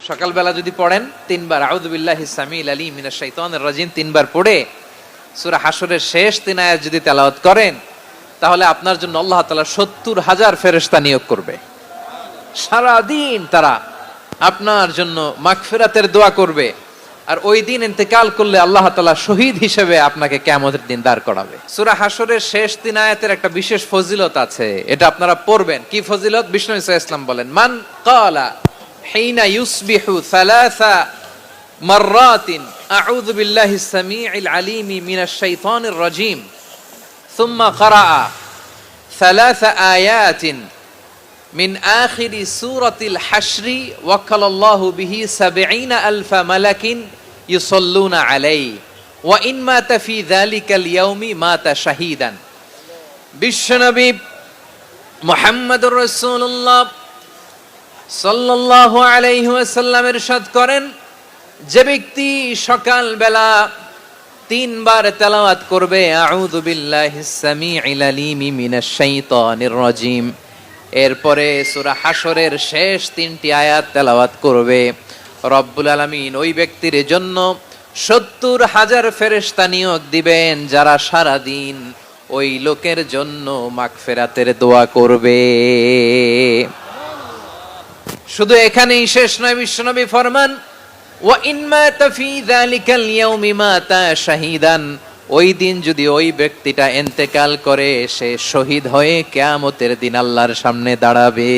সকালবেলা যদি পড়েন 3 বার আউযু বিল্লাহিস সামিল আলিম মিনাশ শাইতানির রাজিম 3 বার পড়ে সূরা হাশরের শেষ 3 আয়াত যদি তেলাওয়াত করেন, তাহলে আপনার জন্য আল্লাহ তাআলা 70,000 ফেরেশতা নিয়োগ করবে। সারা দিন তারা আপনার জন্য মাগফিরাতের দোয়া করবে। আর ওই দিন ইন্তেকাল করলে আল্লাহ তাআলা শহীদ হিসেবে আপনাকে কিয়ামতের দিন দাঁড় করাবে। সূরা হাশরের শেষ 3 আয়াতের একটা বিশেষ ফজিলত আছে, এটা আপনারা পড়বেন। কি ফজিলত? বিষ্ণু ইসা ইসলাম বলেন, মান ক্বালা হিনা ইউসবিহু সালাসা মাররাতিন আউযু বিল্লাহিস সামিউল আলিম মিনাশ শাইতানির রাজিম সুম্মা ক্বারাআ সালাসা আয়াতিন মিন আখিরি সূরাতিল হাশরি ওয়াক্কালাল্লাহু বিহি ৭০,০০০ মালাকিন ইউসাল্লুনা আলাইহি ওয়া ইন মাতা ফি যালিকাল ইয়াউমি মাতা শাহীদান। বিশ্বনবী মুহাম্মদুর রাসূলুল্লাহ সাল্লাল্লাহু আলাইহি ওয়াসাল্লাম ইরশাদ করেন, যে ব্যক্তি সকাল বেলা 3 বার তেলাওয়াত করবে আউযু বিল্লাহিস সামিউল আলিম মিনাশ শাইতানির রাজিম, এরপরে সূরা হাশরের শেষ 3টি আয়াত তেলাওয়াত করবে, রব্বুল আলামিন ওই ব্যক্তির জন্য ৭০,০০০ ফেরেশতা নিয়োগ দিবেন, যারা সারা দিন ওই লোকের জন্য মাগফিরাতের দোয়া করবে। শুধু এখানেই শেষ নয়, বিশ্বনবী ফরমান, ওয়া ইন মাতা ফি যালিকাল ইয়াউমি মাতা শাহীদান, ওই দিন যদি ওই ব্যক্তিটা ইন্তেকাল করে, সে শহীদ হয়ে কিয়ামতের দিন আল্লাহর সামনে দাঁড়াবে।